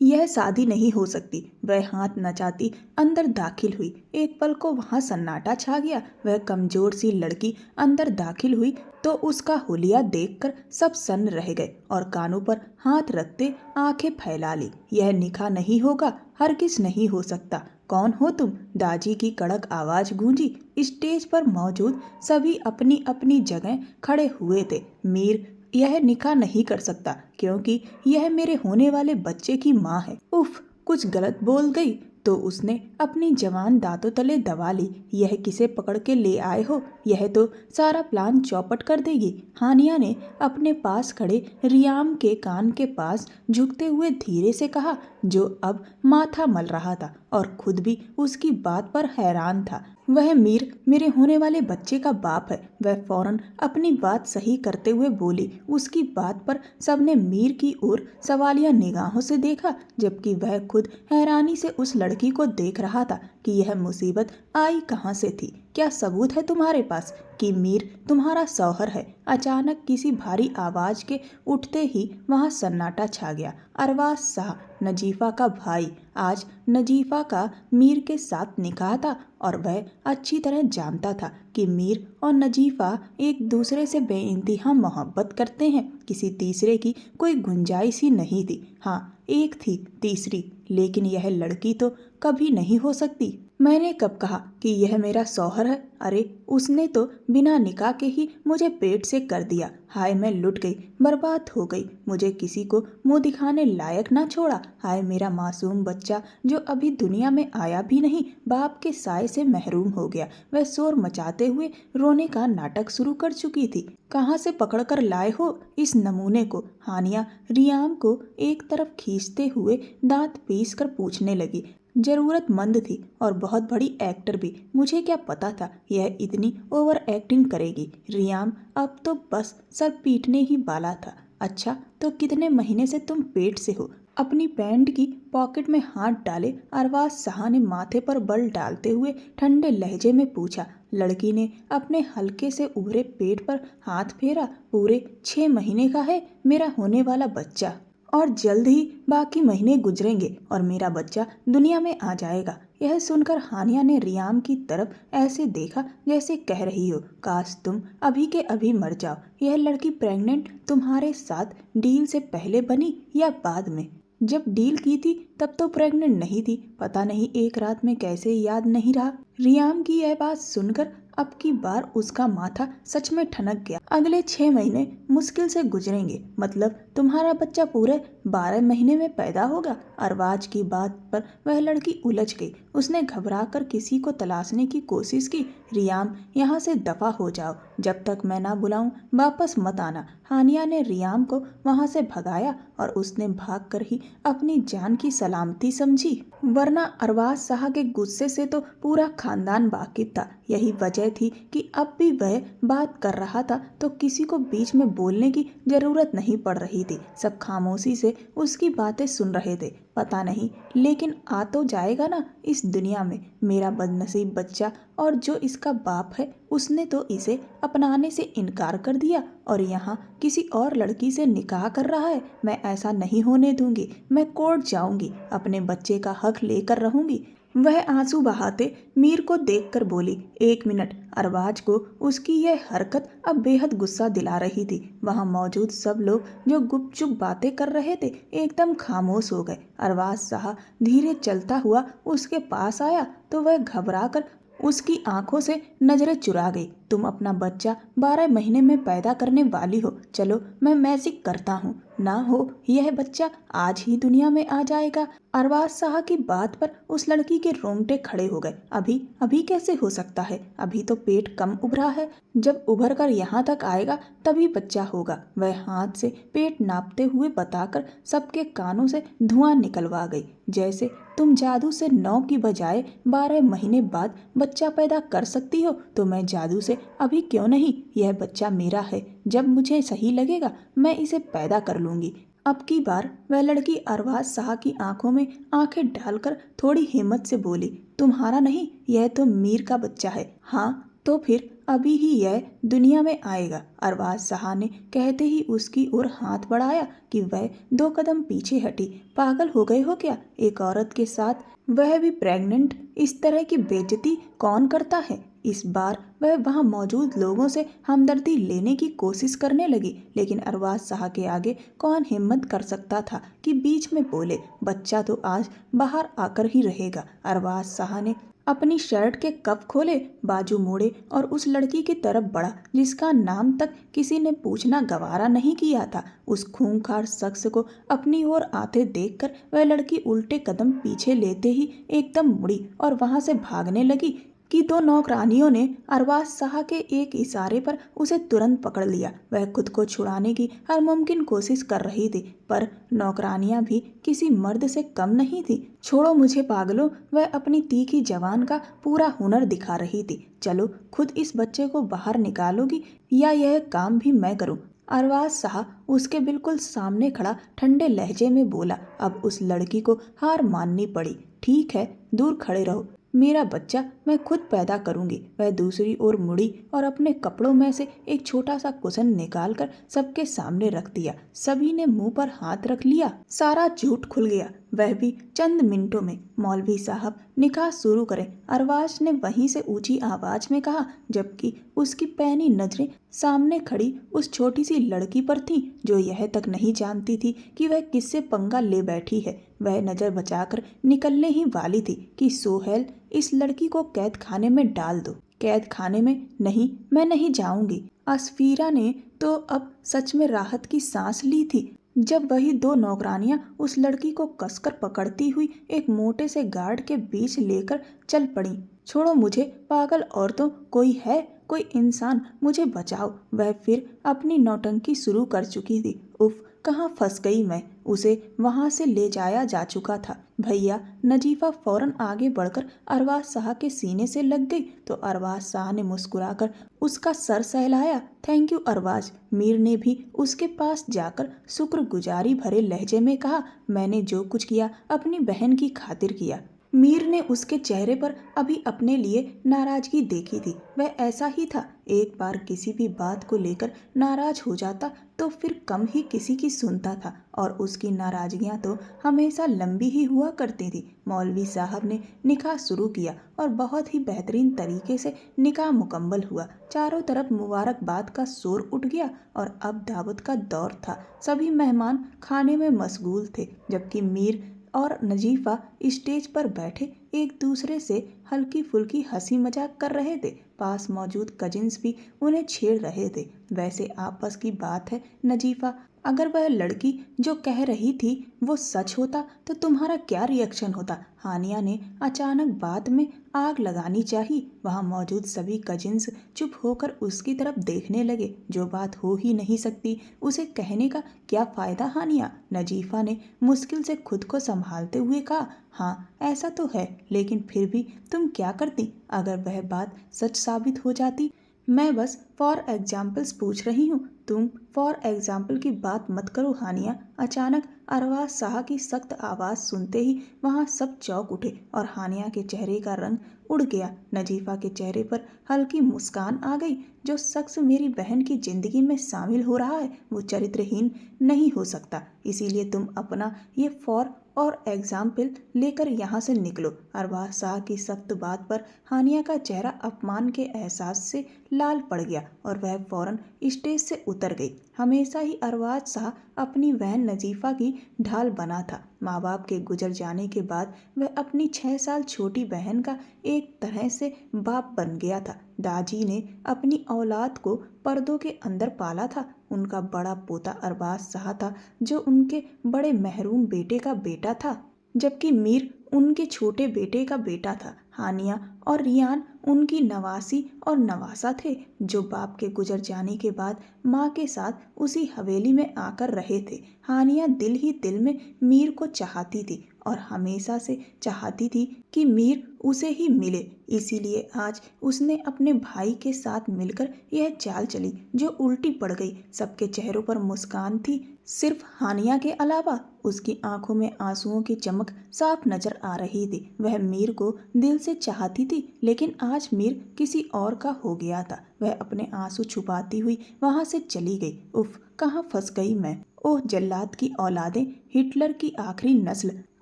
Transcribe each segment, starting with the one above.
यह शादी नहीं हो सकती। वह हाथ नचाती अंदर दाखिल हुई। एक पल को वहां सन्नाटा छा गया। वह कमजोर सी लड़की अंदर दाखिल हुई तो उसका हुलिया देखकर सब सन्न रह गए और कानों पर हाथ रखते आंखें फैला ली। यह निकाह नहीं होगा, हरगिज नहीं हो सकता। कौन हो तुम? दाजी की कड़क आवाज गूंजी। स्टेज पर मौजूद सभी अपनी अपनी जगह खड़े हुए थे। मीर यह निकाह नहीं कर सकता क्योंकि यह मेरे होने वाले बच्चे की माँ है। उफ, कुछ गलत बोल गई तो उसने अपनी जवान दांतों तले दबा ली। यह किसे पकड़ के ले आए हो? यह तो सारा प्लान चौपट कर देगी। हानिया ने अपने पास खड़े रियाम के कान के पास झुकते हुए धीरे से कहा, जो अब माथा मल रहा था और खुद भी उसकी बात पर हैरान था। वह मीर मेरे होने वाले बच्चे का बाप है। वह फौरन अपनी बात सही करते हुए बोली। उसकी बात पर सबने मीर की ओर सवालिया निगाहों से देखा, जबकि वह खुद हैरानी से उस लड़की को देख रहा था कि यह मुसीबत आई कहाँ से थी। क्या सबूत है तुम्हारे पास कि मीर तुम्हारा शौहर है? अचानक किसी भारी आवाज के उठते ही वहां सन्नाटा छा गया। अरबाज शाह, नजीफा का भाई। आज नजीफा का मीर के साथ निकाह था और वह अच्छी तरह जानता था कि मीर और नजीफा एक दूसरे से बेइंतहा मोहब्बत करते हैं। किसी तीसरे की कोई गुंजाइश ही नहीं थी। हाँ, एक थी तीसरी, लेकिन यह लड़की तो कभी नहीं हो सकती। मैंने कब कहा कि यह मेरा शौहर है? अरे, उसने तो बिना निकाह के ही मुझे पेट से कर दिया। हाय, मैं लुट गई, बर्बाद हो गई। मुझे किसी को मुंह दिखाने लायक ना छोड़ा। हाय, मेरा मासूम बच्चा जो अभी दुनिया में आया भी नहीं, बाप के साए से महरूम हो गया। वह शोर मचाते हुए रोने का नाटक शुरू कर चुकी थी। कहाँ से पकड़ कर लाए हो इस नमूने को? हानिया रियाम को एक तरफ खींचते हुए दांत पीस कर पूछने लगी। जरूरतमंद थी और बहुत बड़ी एक्टर भी। मुझे क्या पता था यह इतनी ओवर एक्टिंग करेगी। रियाम अब तो बस सर पीटने ही वाला था। अच्छा, तो कितने महीने से तुम पेट से हो? अपनी पैंट की पॉकेट में हाथ डाले अरबाज शाह ने माथे पर बल डालते हुए ठंडे लहजे में पूछा। लड़की ने अपने हल्के से उभरे पेट पर हाथ फेरा। पूरे 6 महीने का है मेरा होने वाला बच्चा, और जल्द ही बाकी महीने गुजरेंगे और मेरा बच्चा दुनिया में आ जाएगा। यह सुनकर हानिया ने रियाम की तरफ ऐसे देखा जैसे कह रही हो, काश तुम अभी के अभी मर जाओ। यह लड़की प्रेग्नेंट तुम्हारे साथ डील से पहले बनी या बाद में? जब डील की थी तब तो प्रेग्नेंट नहीं थी। पता नहीं एक रात में कैसे याद नहीं रहा। रियाम की यह बात सुनकर अब की बार उसका माथा सच में ठनक गया। अगले 6 महीने मुश्किल से गुजरेंगे, मतलब तुम्हारा बच्चा पूरे 12 महीने में पैदा होगा? अरबाज की बात पर वह लड़की उलझ गई। उसने घबराकर किसी को तलाशने की कोशिश की। रियाम, यहाँ से दफा हो जाओ। जब तक मैं ना बुलाऊं वापस मत आना। हानिया ने रियाम को वहां से भगाया और उसने भागकर ही अपनी जान की सलामती समझी, वरना अरबाज शाह के गुस्से से तो पूरा खानदान वाकिफ था। यही वजह थी कि अब भी वह बात कर रहा था तो किसी को बीच में बोलने की जरूरत नहीं पड़ रही थी। सब खामोशी से उसकी बातें सुन रहे थे। पता नहीं, लेकिन आ तो जाएगा ना इस दुनिया में मेरा बदनसीब बच्चा। और जो इसका बाप है उसने तो इसे अपनाने से इनकार कर दिया और यहाँ किसी और लड़की से निकाह कर रहा है। मैं ऐसा नहीं होने दूंगी। मैं कोर्ट जाऊंगी, अपने बच्चे का हक लेकर रहूंगी। वह आंसू बहाते मीर को देखकर बोली, 1 मिनट। अरबाज को उसकी यह हरकत अब बेहद गुस्सा दिला रही थी। वहां मौजूद सब लोग जो गुपचुप बातें कर रहे थे एकदम खामोश हो गए। अरबाज शाह धीरे चलता हुआ उसके पास आया तो वह घबरा कर उसकी आंखों से नजरें चुरा गई। तुम अपना बच्चा 12 महीने में पैदा करने वाली हो। चलो मैं मैजिक करता हूँ, ना हो यह बच्चा आज ही दुनिया में आ जाएगा। अरबाज शाह की बात पर उस लड़की के रोंगटे खड़े हो गए। अभी अभी कैसे हो सकता है? अभी तो पेट कम उभरा है। जब उभर कर यहाँ तक आएगा तभी बच्चा होगा। वह हाथ से पेट नापते हुए बताकर सबके कानों से धुआं निकलवा गई। जैसे तुम जादू से 9 की बजाय 12 महीने बाद बच्चा पैदा कर सकती हो तो मैं जादू से अभी क्यों नहीं? यह बच्चा मेरा है। जब मुझे सही लगेगा मैं इसे पैदा कर लूंगी। अब की बार वह लड़की अरबाज शाह की आंखों में आंखें डालकर थोड़ी हिम्मत से बोली, तुम्हारा नहीं, यह तो मीर का बच्चा है। हाँ, तो फिर अभी ही यह दुनिया में आएगा। अरबाज शाह ने कहते ही उसकी ओर हाथ बढ़ाया कि वह 2 कदम पीछे हटी। पागल हो गए हो क्या? एक औरत के साथ, वह भी प्रेग्नेंट, इस तरह की बेइज्जती कौन करता है? इस बार वह वहां मौजूद लोगों से हमदर्दी लेने की कोशिश करने लगी, लेकिन अरबाज शाह के आगे कौन हिम्मत कर सकता था कि बीच में बोले। बच्चा तो आज बाहर आकर ही रहेगा। अरबाज शाह ने अपनी शर्ट के कफ खोले, बाजू मोड़े और उस लड़की की तरफ बढ़ा जिसका नाम तक किसी ने पूछना गवारा नहीं किया था। उस खूंखार शख्स को अपनी ओर आते देखकर वह लड़की उल्टे कदम पीछे लेते ही एकदम मुड़ी और वहां से भागने लगी कि 2 नौकरानियों ने अरबाज शाह के एक इशारे पर उसे तुरंत पकड़ लिया। वह खुद को छुड़ाने की हर मुमकिन कोशिश कर रही थी, पर नौकरानियां भी किसी मर्द से कम नहीं थी। छोड़ो मुझे पागलों, वह अपनी तीखी जबान का पूरा हुनर दिखा रही थी। चलो, खुद इस बच्चे को बाहर निकालोगी या यह काम भी मैं करूं? अरबाज शाह उसके बिल्कुल सामने खड़ा ठंडे लहजे में बोला। अब उस लड़की को हार माननी पड़ी। ठीक है, दूर खड़े रहो, मेरा बच्चा मैं खुद पैदा करूंगी। वह दूसरी ओर मुड़ी और अपने कपड़ों में से एक छोटा सा कुशन निकालकर सबके सामने रख दिया। सभी ने मुंह पर हाथ रख लिया। सारा झूठ खुल गया, वह भी चंद मिनटों में। मौलवी साहब, निकाह शुरू करें, अरबाज ने वहीं से ऊंची आवाज में कहा, जबकि उसकी पैनी नजरें सामने खड़ी उस छोटी सी लड़की पर थीं, जो यह तक नहीं जानती थी कि वह किससे पंगा ले बैठी है। वह नजर बचाकर निकलने ही वाली थी कि सोहेल, इस लड़की को कैद खाने में डाल दो। कैद खाने में? नहीं, मैं नहीं जाऊंगी। असफीरा ने तो अब सच में राहत की सांस ली थी जब वही 2 नौकरानियां उस लड़की को कसकर पकड़ती हुई एक मोटे से गार्ड के बीच लेकर चल पड़ी। छोड़ो मुझे पागल औरतों, कोई है, कोई इंसान, मुझे बचाओ। वह फिर अपनी नौटंकी शुरू कर चुकी थी। उफ, कहाँ फंस गई मैं। उसे वहां से ले जाया जा चुका था। भैया, नजीफा फौरन आगे बढ़कर अरबाज शाह के सीने से लग गई तो अरबाज शाह ने मुस्कुराकर उसका सर सहलाया। Thank you Arbaaz. मीर ने भी उसके पास जाकर शुक्रगुजारी भरे लहजे में कहा, मैंने जो कुछ किया अपनी बहन की खातिर किया। मीर ने उसके चेहरे पर अभी अपने लिए नाराजगी देखी थी। वह ऐसा ही था, एक बार किसी भी बात को लेकर नाराज हो जाता तो फिर कम ही किसी की सुनता था, और उसकी नाराजगियां तो हमेशा लंबी ही हुआ करती थी। मौलवी साहब ने निकाह शुरू किया और बहुत ही बेहतरीन तरीके से निकाह मुकम्मल हुआ। चारों तरफ मुबारकबाद का शोर उठ गया और अब दावत का दौर था। सभी मेहमान खाने में मशगूल थे, जबकि मीर और नजीफा स्टेज पर बैठे एक दूसरे से हल्की फुल्की हंसी मजाक कर रहे थे। पास मौजूद कजिन्स भी उन्हें छेड़ रहे थे। वैसे आपस की बात है नजीफा, अगर वह लड़की जो कह रही थी वो सच होता तो तुम्हारा क्या रिएक्शन होता? हानिया ने अचानक बात में आग लगानी चाही। वहां मौजूद सभी कजिन्स चुप होकर उसकी तरफ देखने लगे। जो बात हो ही नहीं सकती उसे कहने का क्या फायदा हानिया? नजीफा ने मुश्किल से खुद को संभालते हुए कहा, हाँ ऐसा तो है, लेकिन फिर भी तुम क्या करती अगर वह बात सच साबित हो जाती? मैं बस फॉर एग्जाम्पल्स पूछ रही हूँ, तुम फॉर एग्जाम्पल की बात मत करो हानिया। अचानक अरबाज शाह की सख्त आवाज़ सुनते ही वहाँ सब चौंक उठे और हानिया के चेहरे का रंग उड़ गया। नजीफा के चेहरे पर हल्की मुस्कान आ गई। जो शख्स मेरी बहन की जिंदगी में शामिल हो रहा है वो चरित्रहीन नहीं हो सकता, इसीलिए तुम अपना ये फॉर और एग्जाम्पल लेकर यहाँ से निकलो। अरबाज शाह की सख्त बात पर हानिया का चेहरा अपमान के एहसास से लाल पड़ गया और वह फौरन स्टेज से उतर गई। हमेशा ही अरबाज शाह अपनी बहन नजीफा की ढाल बना था। माँ बाप के गुजर जाने के बाद वह अपनी 6 साल छोटी बहन का एक तरह से बाप बन गया था। दाजी ने अपनी औलाद को पर्दों के अंदर पाला था। उनका बड़ा पोता अरबाज शाह था, जो उनके बड़े महरूम बेटे का बेटा था, जबकि मीर उनके छोटे बेटे का बेटा था। हानिया और रियान उनकी नवासी और नवासा थे, जो बाप के गुजर जाने के बाद माँ के साथ उसी हवेली में आकर रहे थे। हानिया दिल ही दिल में मीर को चाहती थी और हमेशा से चाहती थी कि मीर उसे ही मिले, इसीलिए आज उसने अपने भाई के साथ मिलकर यह चाल चली जो उल्टी पड़ गई। सबके चेहरों पर मुस्कान थी, सिर्फ हानिया के अलावा। उसकी आंखों में आंसुओं की चमक साफ नजर आ रही थी। वह मीर को दिल से चाहती थी, लेकिन आज मीर किसी और का हो गया था। वह अपने आंसू छुपाती हुई वहां से चली गई। उफ, कहाँ फंस गई मैं। ओह जल्लाद की औलादें, हिटलर की आखिरी नस्ल,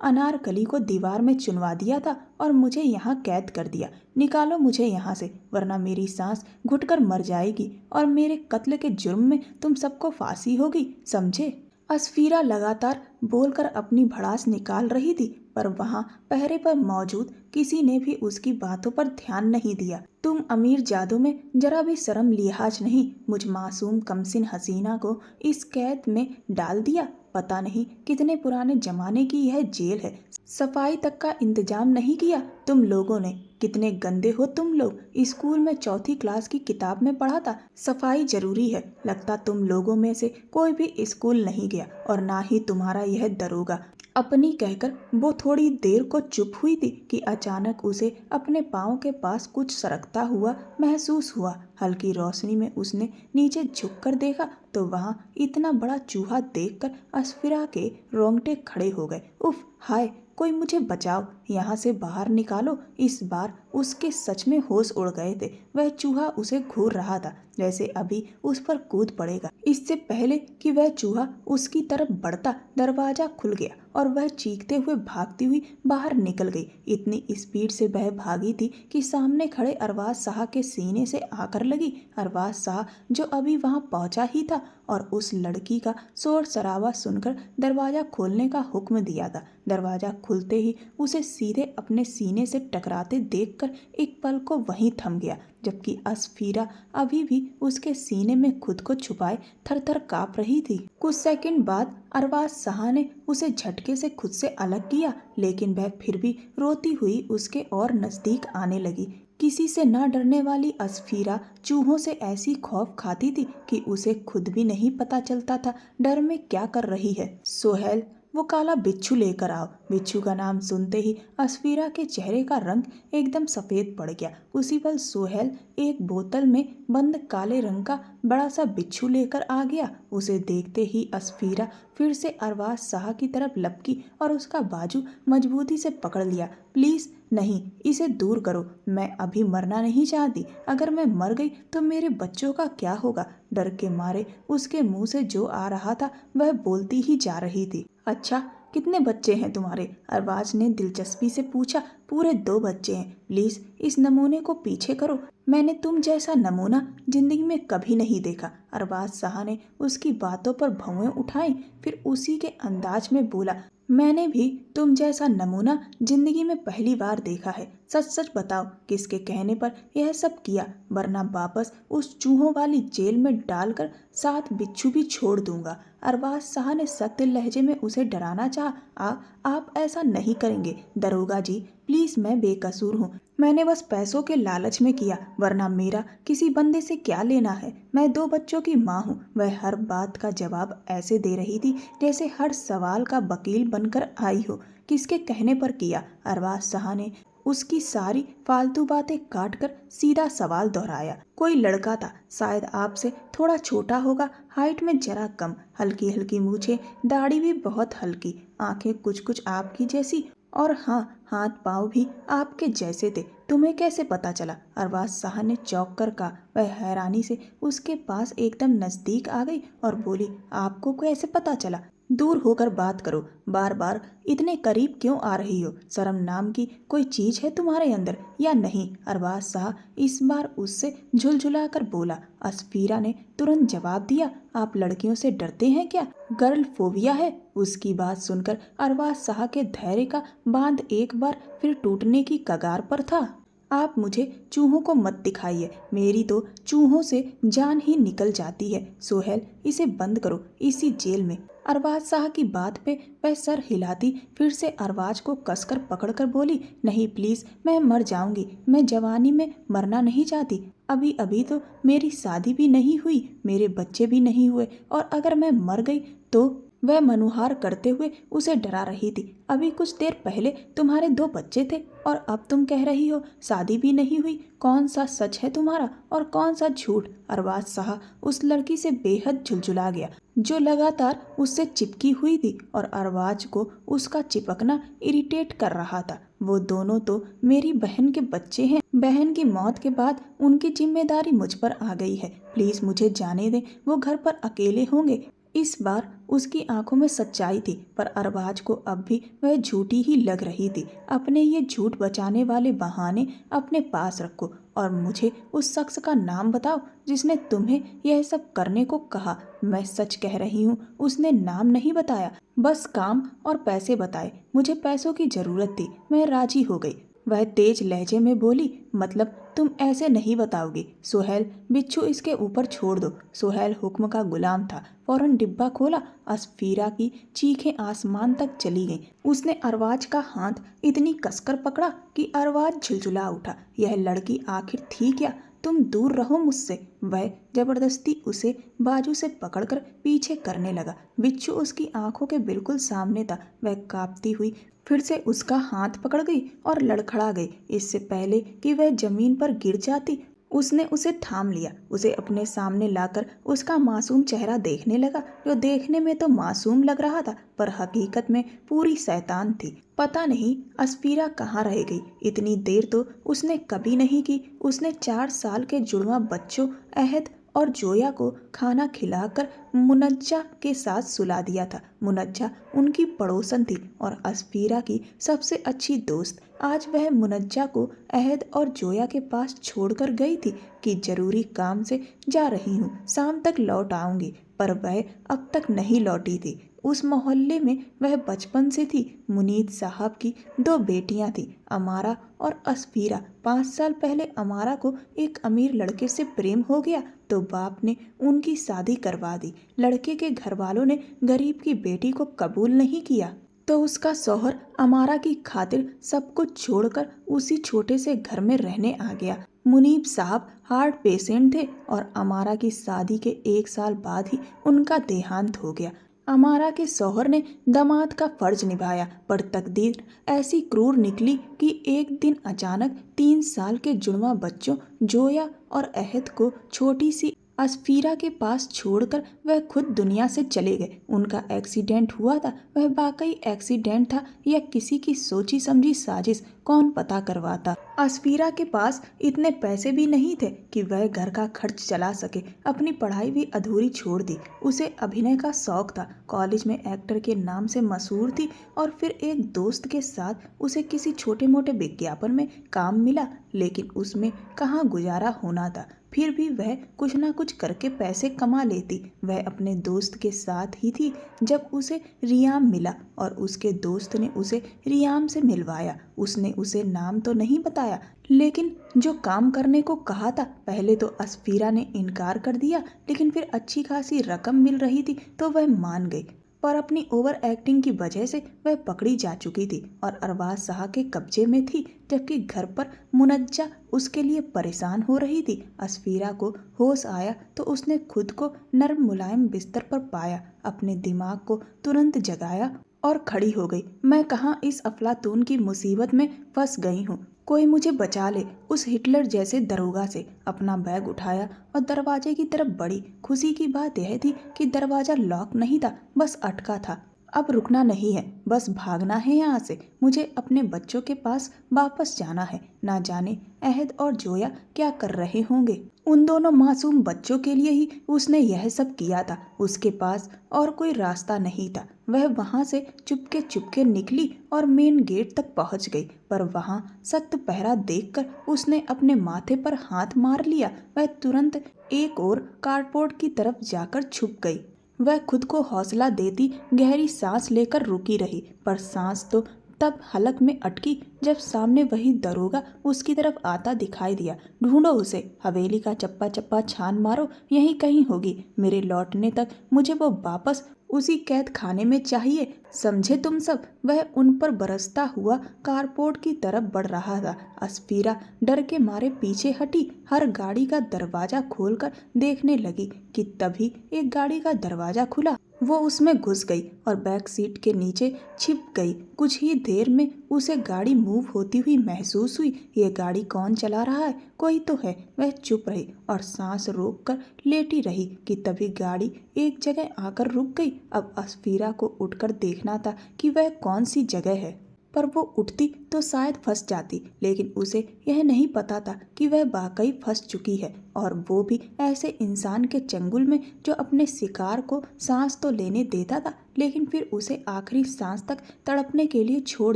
अनारकली को दीवार में चुनवा दिया था और मुझे यहाँ कैद कर दिया। निकालो मुझे यहाँ से, वरना मेरी सांस घुटकर मर जाएगी और मेरे कत्ल के जुर्म में तुम सबको फांसी होगी, समझे। असफीरा लगातार बोलकर अपनी भड़ास निकाल रही थी, पर वहां पहरे पर मौजूद किसी ने भी उसकी बातों पर ध्यान नहीं दिया। तुम अमीर जादू में जरा भी शर्म लिहाज नहीं, मुझ मासूम कमसिन हसीना को इस कैद में डाल दिया। पता नहीं कितने पुराने जमाने की यह जेल है। सफाई तक का इंतजाम नहीं किया तुम लोगों ने। कितने गंदे हो तुम लोग। स्कूल में चौथी क्लास की किताब में पढ़ा था सफाई जरूरी है। लगता तुम लोगों में से कोई भी स्कूल नहीं गया, और ना ही तुम्हारा यह दरोगा। अपनी कहकर वो थोड़ी देर को चुप हुई थी कि अचानक उसे अपने पाँव के पास कुछ सरकता हुआ महसूस हुआ। हल्की रोशनी में उसने नीचे झुककर देखा तो वहां इतना बड़ा चूहा देखकर असफिरा के रोंगटे खड़े हो गए। उफ, हाय, कोई मुझे बचाओ, यहाँ से बाहर निकालो। इस बार उसके सच में होश उड़ गए थे। वह चूहा उसे घूर रहा था, जैसे अभी उस पर कूद पड़ेगा। इससे पहले कि वह चूहा उसकी तरफ बढ़ता, दरवाजा खुल गया और वह चीखते हुए भागती हुई बाहर निकल गई। इतनी स्पीड से वह भागी थी कि सामने खड़े अरबाज शाह के सीने से आकर लगी। अरबाज शाह जो अभी वहां पहुंचा ही था और उस लड़की का शोर शराबा सुनकर दरवाजा खोलने का हुक्म दिया था। दरवाजा खुलते ही उसे सीधे अपने सीने से टकराते देखकर एक पल को वहीं थम गया, जबकि असफीरा अभी भी उसके सीने में खुद को छुपाए थर-थर कांप रही थी। कुछ सेकंड बाद अरबाज शाह ने उसे झटके से खुद से अलग किया, लेकिन वह फिर भी रोती हुई उसके और नजदीक आने लगी। किसी से न डरने वाली असफीरा चूहों से ऐसी खौफ खाती थी कि उसे खुद भी नहीं पता चलता था डर में क्या कर रही है। सोहेल, वो काला बिच्छू लेकर आओ। बिच्छू का नाम सुनते ही असफीरा के चेहरे का रंग एकदम सफेद पड़ गया। उसी पल सोहेल एक बोतल में बंद काले रंग का बड़ा सा बिच्छू लेकर आ गया। उसे देखते ही असफीरा फिर से अरबाज शाह की तरफ लपकी और उसका बाजू मजबूती से पकड़ लिया। प्लीज नहीं, इसे दूर करो। मैं अभी मरना नहीं चाहती। अगर मैं मर गई तो मेरे बच्चों का क्या होगा। डर के मारे उसके मुंह से जो आ रहा था वह बोलती ही जा रही थी। अच्छा, कितने बच्चे हैं तुम्हारे? अरबाज ने दिलचस्पी से पूछा। पूरे 2 बच्चे हैं। प्लीज इस नमूने को पीछे करो। मैंने तुम जैसा नमूना जिंदगी में कभी नहीं देखा। अरबाज शाह ने उसकी बातों पर भौएं उठाई, फिर उसी के अंदाज में बोला, मैंने भी तुम जैसा नमूना जिंदगी में पहली बार देखा है। सच सच बताओ, किसके कहने पर यह सब किया, वरना वापस उस चूहों वाली जेल में डालकर साथ बिच्छू भी छोड़ दूंगा। अरबाज शाह ने सख्त लहजे में उसे डराना चाहा। आप ऐसा नहीं करेंगे दरोगा जी, प्लीज, मैं बेकसूर हूँ। मैंने बस पैसों के लालच में किया, वरना मेरा किसी बंदे से क्या लेना है। मैं 2 बच्चों की माँ हूँ। वह हर बात का जवाब ऐसे दे रही थी जैसे हर सवाल का वकील बनकर आई हो। किसके कहने पर किया? अरबाज शाह ने उसकी सारी फालतू बातें काटकर सीधा सवाल दोहराया। कोई लड़का था, शायद आपसे थोड़ा छोटा होगा, हाइट में जरा कम, हल्की हल्की मूछें, दाढ़ी भी बहुत हल्की, आंखें कुछ कुछ आपकी जैसी, और हाँ, हाथ पाँव भी आपके जैसे थे। तुम्हें कैसे पता चला? अरबाज शाह ने चौंक कर कहा। वह हैरानी से उसके पास एकदम नजदीक आ गई और बोली, आपको कैसे पता चला? दूर होकर बात करो, बार बार इतने करीब क्यों आ रही हो? शर्म नाम की कोई चीज है तुम्हारे अंदर या नहीं? अरबाज शाह इस बार उससे झुलझुला कर बोला। असफीरा ने तुरंत जवाब दिया, आप लड़कियों से डरते हैं क्या? गर्ल फोबिया है? उसकी बात सुनकर अरबाज शाह के धैर्य का बांध एक बार फिर टूटने की कगार पर था। आप मुझे चूहों को मत दिखाइए, मेरी तो चूहों से जान ही निकल जाती है। सोहेल, इसे बंद करो इसी जेल में। अरबाज शाह की बात पे वह सर हिलाती फिर से अरबाज को कसकर पकड़कर बोली, नहीं प्लीज, मैं मर जाऊंगी। मैं जवानी में मरना नहीं चाहती। अभी अभी तो मेरी शादी भी नहीं हुई, मेरे बच्चे भी नहीं हुए, और अगर मैं मर गई तो। वह मनुहार करते हुए उसे डरा रही थी। अभी कुछ देर पहले तुम्हारे 2 बच्चे थे और अब तुम कह रही हो शादी भी नहीं हुई। कौन सा सच है तुम्हारा और कौन सा झूठ? अरबाज शाह उस लड़की से बेहद झुलझुला गया। जो लगातार उससे चिपकी हुई थी और अरबाज को उसका चिपकना इरिटेट कर रहा था। वो दोनों तो मेरी बहन के बच्चे हैं। बहन की मौत के बाद उनकी जिम्मेदारी मुझ पर आ गई है। प्लीज मुझे जाने दें, वो घर पर अकेले होंगे। इस बार उसकी आंखों में सच्चाई थी, पर अरबाज को अब भी वह झूठी ही लग रही थी। अपने ये झूठ बचाने वाले बहाने अपने पास रखो और मुझे उस शख्स का नाम बताओ जिसने तुम्हें यह सब करने को कहा। मैं सच कह रही हूँ, उसने नाम नहीं बताया, बस काम और पैसे बताए। मुझे पैसों की जरूरत थी, मैं राजी हो गई। वह तेज लहजे में बोली, मतलब तुम ऐसे नहीं बताओगी। सुहेल, बिच्छू इसके ऊपर छोड़ दो। सुहेल हुक्म का गुलाम था, फौरन डिब्बा खोला। असफीरा की चीखें आसमान तक चली गईं। उसने अरबाज का हाथ इतनी कसकर पकड़ा कि अरबाज झुलझुला उठा। यह लड़की आखिर थी क्या? तुम दूर रहो मुझसे। वह जबरदस्ती उसे बाजू से पकड़कर पीछे करने लगा। बिच्छू उसकी आंखों के बिल्कुल सामने था। वह कांपती हुई फिर से उसका हाथ पकड़ गई और लड़खड़ा गई। इससे पहले कि वह जमीन पर गिर जाती, उसने उसे थाम लिया। उसे अपने सामने लाकर उसका मासूम चेहरा देखने लगा, जो देखने में तो मासूम लग रहा था पर हकीकत में पूरी शैतान थी। पता नहीं अस्फीरा कहाँ रह गई। इतनी देर तो उसने कभी नहीं की। उसने 4 साल के जुड़वा बच्चों अहद और जोया को खाना खिलाकर मुनज्जा के साथ सुला दिया था। मुनज्जा उनकी पड़ोसन थी और अस्फीरा की सबसे अच्छी दोस्त। आज वह मुनज्जा को अहद और जोया के पास छोड़कर गई थी कि जरूरी काम से जा रही हूँ, शाम तक लौट आऊंगी। पर वह अब तक नहीं लौटी थी। उस मोहल्ले में वह बचपन से थी। मुनीत साहब की 2 बेटियां थी, अमारा और अस्फीरा। 5 साल पहले अमारा को एक अमीर लड़के से प्रेम हो गया तो बाप ने उनकी शादी करवा दी। लड़के के घर वालों ने गरीब की बेटी को कबूल नहीं किया तो उसका शौहर अमारा की खातिर सब कुछ छोड़कर उसी छोटे से घर में रहने आ गया। मुनीब साहब हार्ट पेशेंट थे और अमारा की शादी के 1 साल बाद ही उनका देहांत हो गया। अमारा के शौहर ने दामाद का फर्ज निभाया, पर तकदीर ऐसी क्रूर निकली कि एक दिन अचानक 3 साल के जुड़वा बच्चों जोया और अहद को छोटी सी अस्फीरा के पास छोड़कर वह खुद दुनिया से चले गए। उनका एक्सीडेंट हुआ था। वह वाकई एक्सीडेंट था या किसी की सोची समझी साजिश, कौन पता करवाता। अस्फीरा के पास इतने पैसे भी नहीं थे कि वह घर का खर्च चला सके। अपनी पढ़ाई भी अधूरी छोड़ दी। उसे अभिनय का शौक था, कॉलेज में एक्टर के नाम से मशहूर थी और फिर एक दोस्त के साथ उसे किसी छोटे मोटे विज्ञापन में काम मिला, लेकिन उसमें कहाँ गुजारा होना था। फिर भी वह कुछ ना कुछ करके पैसे कमा लेती। वह अपने दोस्त के साथ ही थी जब उसे रियाम मिला और उसके दोस्त ने उसे रियाम से मिलवाया। उसने उसे नाम तो नहीं बताया, लेकिन जो काम करने को कहा था, पहले तो अस्फीरा ने इनकार कर दिया, लेकिन फिर अच्छी खासी रकम मिल रही थी तो वह मान गई। पर अपनी ओवर एक्टिंग की वजह से वह पकड़ी जा चुकी थी और अरबाज शाह के कब्जे में थी, जबकि घर पर मुनज्जा उसके लिए परेशान हो रही थी। अस्फीरा को होश आया तो उसने खुद को नर्म मुलायम बिस्तर पर पाया, अपने दिमाग को तुरंत जगाया और खड़ी हो गई। मैं कहाँ इस अफलातून की मुसीबत में फंस गई हूँ, कोई मुझे बचा ले उस हिटलर जैसे दरोगा से। अपना बैग उठाया और दरवाजे की तरफ बढ़ी। खुशी की बात यह थी कि दरवाजा लॉक नहीं था, बस अटका था। अब रुकना नहीं है, बस भागना है यहाँ से। मुझे अपने बच्चों के पास वापस जाना है। ना जाने अहद और जोया क्या कर रहे होंगे। उन दोनों मासूम बच्चों के लिए ही उसने यह सब किया था। उसके पास और कोई रास्ता नहीं था। वह वहां से चुपके चुपके निकली और मेन गेट तक पहुंच गई, पर वहां सख्त पहरा देखकर उसने अपने माथे पर हाथ मार लिया। वह तुरंत एक और कार्डबोर्ड की तरफ जाकर छुप गई। वह खुद को हौसला देती गहरी सांस लेकर रुकी रही, पर सांस तो तब हलक में अटकी जब सामने वही दरोगा उसकी तरफ आता दिखाई दिया। ढूंढो उसे, हवेली का चप्पा चप्पा छान मारो, यहीं कहीं होगी। मेरे लौटने तक मुझे वो वापस उसी कैद खाने में चाहिए, समझे तुम सब। वह उन पर बरसता हुआ कारपोर्ट की तरफ बढ़ रहा था। अस्फीरा डर के मारे पीछे हटी, हर गाड़ी का दरवाजा खोलकर देखने लगी कि तभी एक गाड़ी का दरवाजा खुला। वो उसमें घुस गई और बैक सीट के नीचे छिप गई। कुछ ही देर में उसे गाड़ी मूव होती हुई महसूस हुई। ये गाड़ी कौन चला रहा है? कोई तो है। वह चुप रही और सांस रोककर लेटी रही कि तभी गाड़ी एक जगह आकर रुक गई। अब अस्फीरा को उठकर देखना था कि वह कौन सी जगह है, पर वो उठती तो शायद फंस जाती, लेकिन उसे यह नहीं पता था कि वह वाकई फंस चुकी है, और वो भी ऐसे इंसान के चंगुल में जो अपने शिकार को सांस तो लेने देता था, लेकिन फिर उसे आखिरी सांस तक तड़पने के लिए छोड़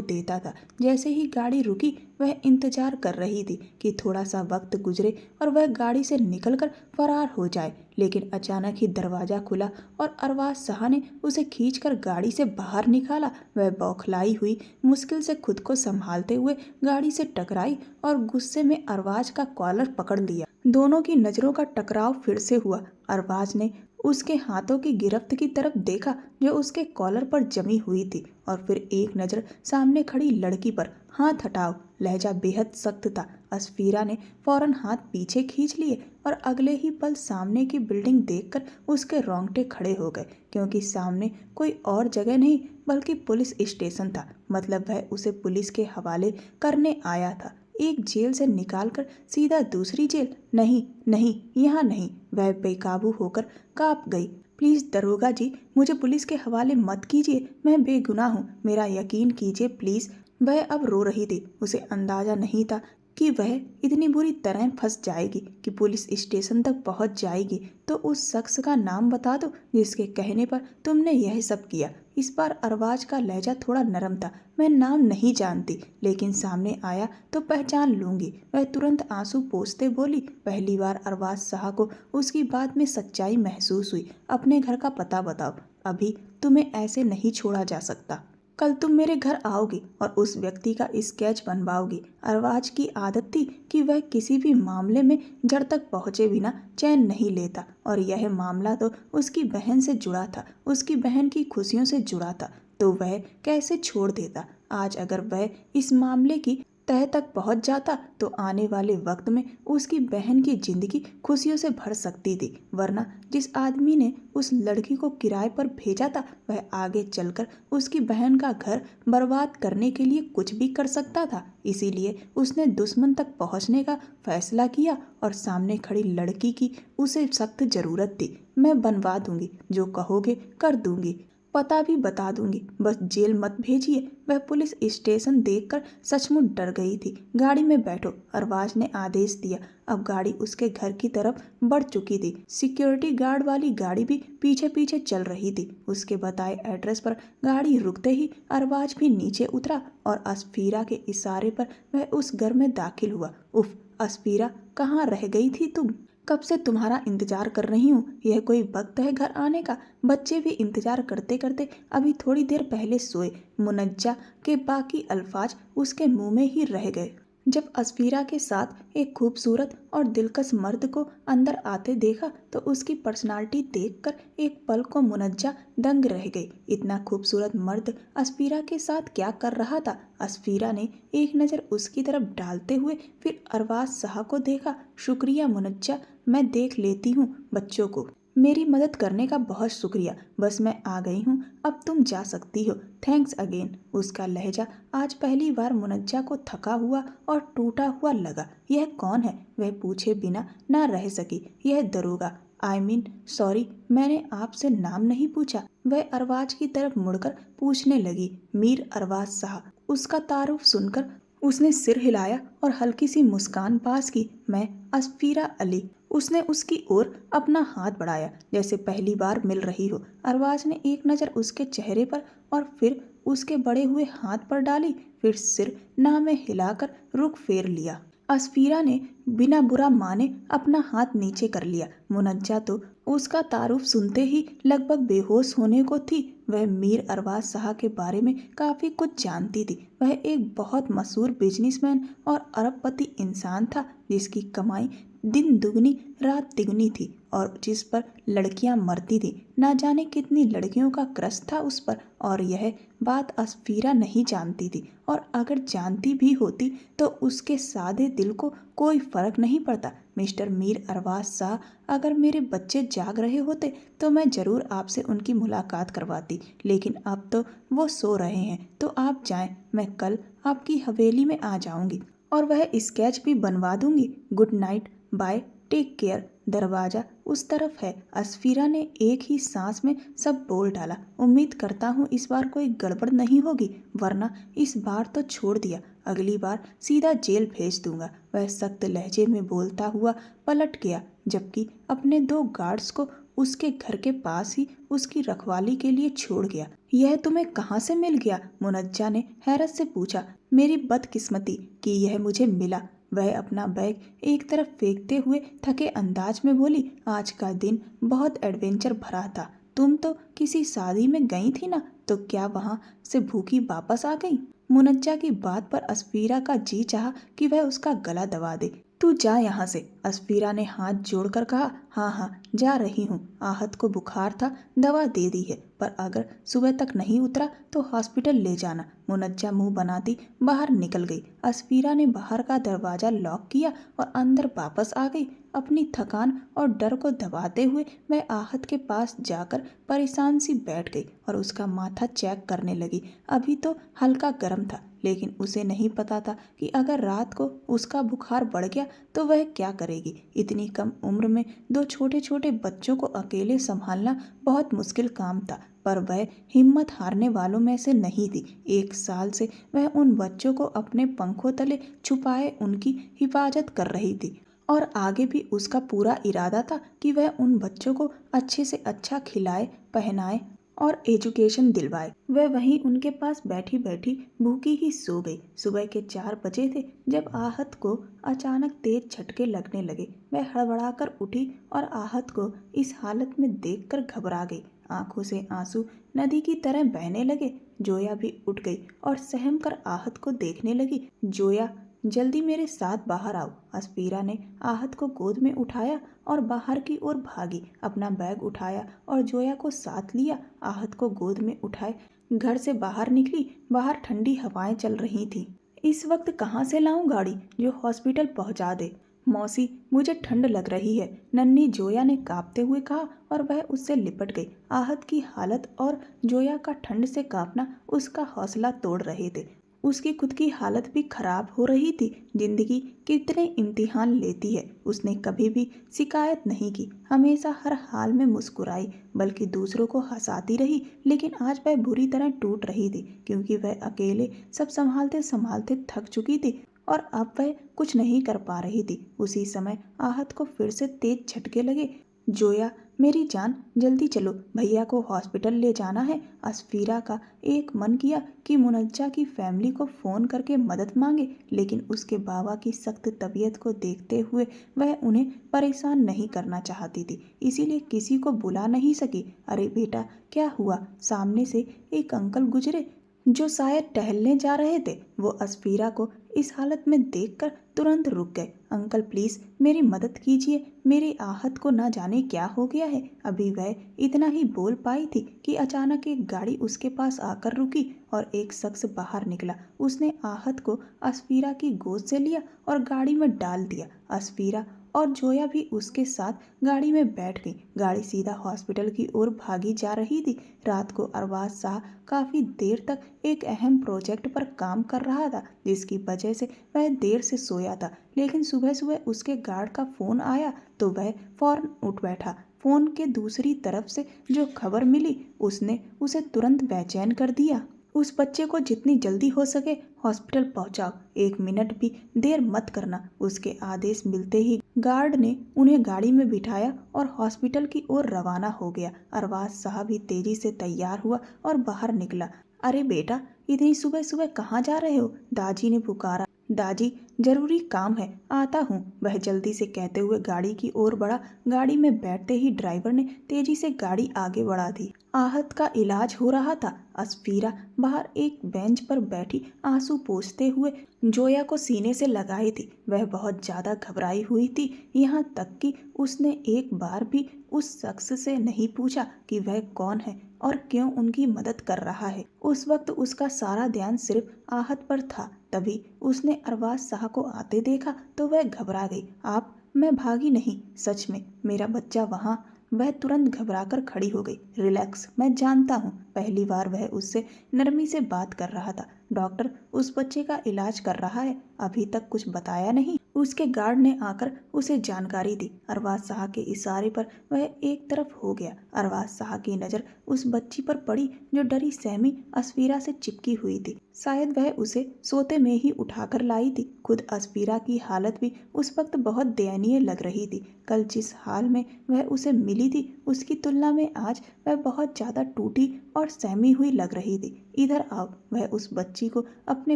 देता था। जैसे ही गाड़ी रुकी, वह इंतजार कर रही थी कि थोड़ा सा वक्त गुजरे और वह गाड़ी से निकलकर फरार हो जाए, लेकिन अचानक ही दरवाजा खुला और अरबाज शाह ने उसे खींचकर गाड़ी से बाहर निकाला। वह बौखलाई हुई मुश्किल से खुद को संभालते हुए गाड़ी से टकराई और गुस्से में अरबाज का कॉलर पकड़ लिया। दोनों की नजरों का टकराव फिर से हुआ। अरबाज ने उसके हाथों की गिरफ्त की तरफ देखा जो उसके कॉलर पर जमी हुई थी, और फिर एक नज़र सामने खड़ी लड़की पर। हाथ हटाओ। लहजा बेहद सख्त था। अस्फीरा ने फौरन हाथ पीछे खींच लिए और अगले ही पल सामने की बिल्डिंग देखकर उसके रोंगटे खड़े हो गए, क्योंकि सामने कोई और जगह नहीं बल्कि पुलिस स्टेशन था। मतलब वह उसे पुलिस के हवाले करने आया था। एक जेल से निकालकर सीधा दूसरी जेल? नहीं नहीं, यहाँ नहीं। वह बेकाबू होकर कांप गई। प्लीज दरोगा जी, मुझे पुलिस के हवाले मत कीजिए, मैं बेगुनाह हूँ, मेरा यकीन कीजिए प्लीज। वह अब रो रही थी। उसे अंदाजा नहीं था कि वह इतनी बुरी तरह फंस जाएगी कि पुलिस स्टेशन तक पहुंच जाएगी। तो उस शख्स का नाम बता दो जिसके कहने पर तुमने यह सब किया। इस बार अरबाज का लहजा थोड़ा नरम था। मैं नाम नहीं जानती, लेकिन सामने आया तो पहचान लूंगी। वह तुरंत आंसू पोंछते बोली। पहली बार अरबाज शाह को उसकी बात में सच्चाई महसूस हुई। अपने घर का पता बताओ, अभी तुम्हें ऐसे नहीं छोड़ा जा सकता। कल तुम मेरे घर आओगी और उस व्यक्ति का स्केच बनवाओगी। अरबाज की आदत थी कि वह किसी भी मामले में जड़ तक पहुंचे बिना चैन नहीं लेता, और यह मामला तो उसकी बहन से जुड़ा था, उसकी बहन की खुशियों से जुड़ा था, तो वह कैसे छोड़ देता। आज अगर वह इस मामले की तह तक पहुंच जाता तो आने वाले वक्त में उसकी बहन की जिंदगी खुशियों से भर सकती थी, वरना जिस आदमी ने उस लड़की को किराए पर भेजा था वह आगे चलकर उसकी बहन का घर बर्बाद करने के लिए कुछ भी कर सकता था। इसीलिए उसने दुश्मन तक पहुंचने का फैसला किया, और सामने खड़ी लड़की की उसे सख्त जरूरत थी। मैं बनवा दूंगी, जो कहोगे कर दूंगी, पता भी बता दूंगी, बस जेल मत भेजिए। वह पुलिस स्टेशन देखकर सचमुच डर गई थी। गाड़ी में बैठो, अरबाज ने आदेश दिया। अब गाड़ी उसके घर की तरफ बढ़ चुकी थी। सिक्योरिटी गार्ड वाली गाड़ी भी पीछे पीछे चल रही थी। उसके बताए एड्रेस पर गाड़ी रुकते ही अरबाज भी नीचे उतरा और अस्फीरा के इशारे पर वह उस घर में दाखिल हुआ। उफ, अस्फीरा, कहाँ रह गई थी तुम? कब से तुम्हारा इंतजार कर रही हूँ। यह कोई वक्त है घर आने का? बच्चे भी इंतजार करते करते अभी थोड़ी देर पहले सोए। मुनज्जा के बाकी अल्फाज उसके मुंह में ही रह गए। जब अस्फीरा के साथ एक खूबसूरत और दिलकश मर्द को अंदर आते देखा तो उसकी पर्सनालिटी देखकर एक पल को मुनज्जा दंग रह गई। इतना खूबसूरत मर्द अस्फीरा के साथ क्या कर रहा था? अस्फीरा ने एक नज़र उसकी तरफ डालते हुए फिर अरबाज शाह को देखा। शुक्रिया मुनज्जा, मैं देख लेती हूँ बच्चों को। मेरी मदद करने का बहुत शुक्रिया, बस मैं आ गई हूँ, अब तुम जा सकती हो। Thanks again. उसका लहजा आज पहली बार मुनज्जा को थका हुआ और टूटा हुआ लगा। यह कौन है? वह पूछे बिना ना रह सकी। यह दरोगा, आई मीन सॉरी, मैंने आपसे नाम नहीं पूछा। वह अरबाज की तरफ मुड़कर पूछने लगी। मीर अरबाज शाह। उसका तारुफ सुनकर उसने सिर हिलाया और हल्की सी मुस्कान पास की। मैं अस्फीरा अली। उसने उसकी ओर अपना हाथ बढ़ाया जैसे पहली बार मिल रही हो। अरबाज ने एक नज़र उसके चेहरे पर और फिर उसके बड़े हुए हाथ पर डाली, फिर सिर ना में हिलाकर रुख फेर लिया। अस्फीरा ने बिना बुरा माने अपना हाथ नीचे कर लिया। मुनज्जा तो उसका तारुफ सुनते ही लगभग बेहोश होने को थी। वह मीर अरबाज शाह के बारे में काफ़ी कुछ जानती थी। वह एक बहुत मशहूर बिजनेसमैन और अरबपति इंसान था जिसकी कमाई दिन दुगनी रात तिगुनी थी। और जिस पर लड़कियां मरती थी। ना जाने कितनी लड़कियों का क्रश था उस पर, और यह बात असफीरा नहीं जानती थी। और अगर जानती भी होती तो उसके सादे दिल को कोई फर्क नहीं पड़ता। मिस्टर मीर अरबाज शाह, अगर मेरे बच्चे जाग रहे होते तो मैं ज़रूर आपसे उनकी मुलाकात करवाती, लेकिन अब तो वो सो रहे हैं। तो आप जाएं, मैं कल आपकी हवेली में आ जाऊंगी और वह स्केच भी बनवा दूंगी। Good night, bye, take care. दरवाजा उस तरफ है। असफीरा ने एक ही सांस में सब बोल डाला। उम्मीद करता हूँ इस बार कोई गड़बड़ नहीं होगी, वरना इस बार तो छोड़ दिया, अगली बार सीधा जेल भेज दूंगा। वह सख्त लहजे में बोलता हुआ पलट गया, जबकि अपने 2 गार्ड्स को उसके घर के पास ही उसकी रखवाली के लिए छोड़ गया। यह तुम्हें कहाँ से मिल गया? मुनज्जा ने हैरत से पूछा। मेरी बदकिस्मती कि यह मुझे मिला। वह अपना बैग एक तरफ फेंकते हुए थके अंदाज में बोली, आज का दिन बहुत एडवेंचर भरा था। तुम तो किसी शादी में गई थी ना, तो क्या वहाँ से भूखी वापस आ गई? मुनज्जा की बात पर असफीरा का जी चाहा कि वह उसका गला दबा दे। तू जा यहाँ से, असफीरा ने हाथ जोड़कर कहा। हाँ हाँ, जा रही हूँ। आहत को बुखार था, दवा दे दी है, पर अगर सुबह तक नहीं उतरा तो हॉस्पिटल ले जाना। मुनज्जा मुंह बनाती बाहर निकल गई। असफीरा ने बाहर का दरवाजा लॉक किया और अंदर वापस आ गई। अपनी थकान और डर को दबाते हुए वह आहत के पास जाकर परेशान सी बैठ गई और उसका माथा चेक करने लगी। अभी तो हल्का गर्म था, लेकिन उसे नहीं पता था कि अगर रात को उसका बुखार बढ़ गया तो वह क्या करेगी। इतनी कम उम्र में 2 छोटे छोटे बच्चों को अकेले संभालना बहुत मुश्किल काम था, पर वह हिम्मत हारने वालों में से नहीं थी। 1 साल से वह उन बच्चों को अपने पंखों तले छुपाए उनकी हिफाजत कर रही थी, और आगे भी उसका पूरा इरादा था कि वह उन बच्चों को अच्छे से अच्छा खिलाए, पहनाए और एजुकेशन दिलवाए। वह वहीं उनके पास बैठी बैठी भूखी ही सो गई। सुबह के 4 बजे थे जब आहत को अचानक तेज झटके लगने लगे। वह हड़बड़ाकर उठी और आहत को इस हालत में देखकर घबरा गई। आंखों से आंसू नदी की तरह बहने लगे। जोया भी उठ गई और सहम कर आहत को देखने लगी। जोया, जल्दी मेरे साथ बाहर आओ। असफीरा ने आहत को गोद में उठाया और बाहर की ओर भागी। अपना बैग उठाया और जोया को साथ लिया। आहत को गोद में उठाए घर से बाहर निकली। बाहर ठंडी हवाएं चल रही थीं। इस वक्त कहाँ से लाऊं गाड़ी जो हॉस्पिटल पहुंचा दे? मौसी, मुझे ठंड लग रही है, नन्ही जोया ने कांपते हुए कहा, और वह उससे लिपट गई। आहत की हालत और जोया का ठंड से कांपना उसका हौसला तोड़ रहे थे। उसकी खुद की हालत भी खराब हो रही थी। जिंदगी कितने इम्तिहान लेती है। उसने कभी भी शिकायत नहीं की, हमेशा हर हाल में मुस्कुराई, बल्कि दूसरों को हंसाती रही। लेकिन आज वह बुरी तरह टूट रही थी, क्योंकि वह अकेले सब संभालते संभालते थक चुकी थी और अब वह कुछ नहीं कर पा रही थी। उसी समय आहत को फिर से तेज झटके लगे। जोया, मेरी जान, जल्दी चलो, भैया को हॉस्पिटल ले जाना है। असफीरा का एक मन किया कि मुनज्जा की फैमिली को फ़ोन करके मदद मांगे, लेकिन उसके बाबा की सख्त तबीयत को देखते हुए वह उन्हें परेशान नहीं करना चाहती थी, इसीलिए किसी को बुला नहीं सकी। अरे बेटा, क्या हुआ? सामने से एक अंकल गुजरे जो शायद टहलने जा रहे थे। वो असफीरा को इस हालत में देखकर तुरंत रुक गए। अंकल प्लीज़ मेरी मदद कीजिए, मेरी आहत को ना जाने क्या हो गया है। अभी वह इतना ही बोल पाई थी कि अचानक एक गाड़ी उसके पास आकर रुकी और एक शख्स बाहर निकला। उसने आहत को असफीरा की गोद से लिया और गाड़ी में डाल दिया। असफीरा और जोया भी उसके साथ गाड़ी में बैठ गई। गाड़ी सीधा हॉस्पिटल की ओर भागी जा रही थी। रात को अरबाज शाह काफ़ी देर तक एक अहम प्रोजेक्ट पर काम कर रहा था, जिसकी वजह से वह देर से सोया था। लेकिन सुबह सुबह उसके गार्ड का फ़ोन आया तो वह फौरन उठ बैठा। फ़ोन के दूसरी तरफ से जो खबर मिली उसने उसे तुरंत बेचैन कर दिया। उस बच्चे को जितनी जल्दी हो सके हॉस्पिटल पहुंचाओ, 1 मिनट भी देर मत करना। उसके आदेश मिलते ही गार्ड ने उन्हें गाड़ी में बिठाया और हॉस्पिटल की ओर रवाना हो गया। अरबाज साहब भी तेजी से तैयार हुआ और बाहर निकला। अरे बेटा, इतनी सुबह सुबह कहाँ जा रहे हो? दाजी ने पुकारा। दादी, जरूरी काम है, आता हूँ, वह जल्दी से कहते हुए गाड़ी की ओर बढ़ा। गाड़ी में बैठते ही ड्राइवर ने तेजी से गाड़ी आगे बढ़ा दी। आहत का इलाज हो रहा था। अस्फीरा बाहर एक बेंच पर बैठी आंसू पोंछते हुए जोया को सीने से लगाई थी। वह बहुत ज्यादा घबराई हुई थी, यहाँ तक कि उसने एक बार भी उस शख्स से नहीं पूछा कि वह कौन है और क्यों उनकी मदद कर रहा है। उस वक्त उसका सारा ध्यान सिर्फ आहत पर था। तभी उसने अरबाज शाह को आते देखा तो वह घबरा गई। आप? मैं भागी नहीं, सच में मेरा बच्चा वहाँ। वह तुरंत घबराकर खड़ी हो गई। रिलैक्स, मैं जानता हूँ। पहली बार वह उससे नरमी से बात कर रहा था। डॉक्टर उस बच्चे का इलाज कर रहा है, अभी तक कुछ बताया नहीं। उसके गार्ड ने आकर उसे जानकारी दी। अरबाज शाह के इशारे पर वह एक तरफ हो गया। अरबाज शाह की नज़र उस बच्ची पर पड़ी जो डरी सहमी अस्फीरा से चिपकी हुई थी। शायद वह उसे सोते में ही उठाकर लाई थी। खुद अस्फीरा की हालत भी उस वक्त बहुत दयनीय लग रही थी। कल जिस हाल में वह उसे मिली थी उसकी तुलना में आज वह बहुत ज़्यादा टूटी और सहमी हुई लग रही थी। इधर आओ, वह उस बच्ची को अपने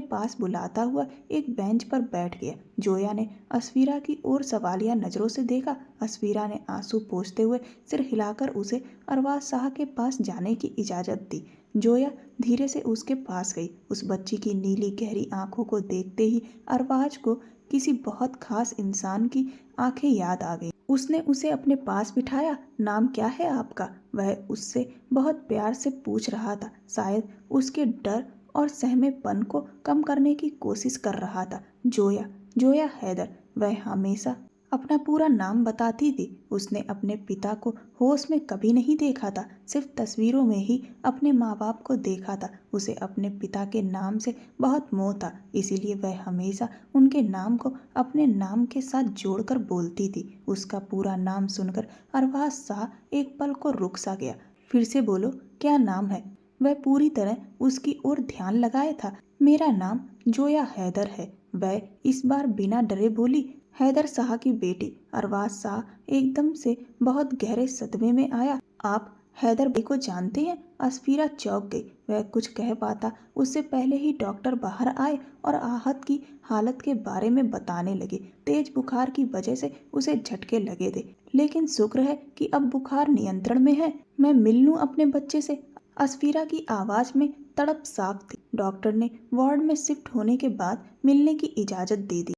पास बुलाता हुआ एक बेंच पर बैठ गया। जोया ने अस्फीरा की ओर सवालिया नज़रों से देखा। अस्फीरा ने आंसू पोंछते हुए सिर हिलाकर उसे अरबाज शाह के पास जाने की इजाज़त दी। जोया धीरे से उसके पास गई। उस बच्ची की नीली गहरी आंखों को देखते ही अरबाज को किसी बहुत खास इंसान की आंखें याद आ गई। उसने उसे अपने पास बिठाया। नाम क्या है आपका? वह उससे बहुत प्यार से पूछ रहा था, शायद उसके डर और सहमेपन को कम करने की कोशिश कर रहा था। जोया, जोया हैदर। वह हमेशा अपना पूरा नाम बताती थी। उसने अपने पिता को होश में कभी नहीं देखा था, सिर्फ तस्वीरों में ही अपने माँ बाप को देखा था। उसे अपने पिता के नाम से बहुत मोह था, इसीलिए वह हमेशा उनके नाम को अपने नाम के साथ जोड़कर बोलती थी। उसका पूरा नाम सुनकर अरबाज शाह एक पल को रुक सा गया। फिर से बोलो, क्या नाम है? वह पूरी तरह उसकी ओर ध्यान लगाए था। मेरा नाम जोया हैदर है, वह इस बार बिना डरे बोली। हैदर शाह की बेटी। अरबाज शाह एकदम से बहुत गहरे सदमे में आया। आप हैदर भाई को जानते हैं? अस्फीरा चौंक गई। वह कुछ कह पाता उससे पहले ही डॉक्टर बाहर आए और आहत की हालत के बारे में बताने लगे। तेज बुखार की वजह से उसे झटके लगे थे, लेकिन शुक्र है कि अब बुखार नियंत्रण में है। मैं मिल लूं अपने बच्चे से? अस्फीरा की आवाज में तड़प साफ थी। डॉक्टर ने वार्ड में शिफ्ट होने के बाद मिलने की इजाजत दे दी।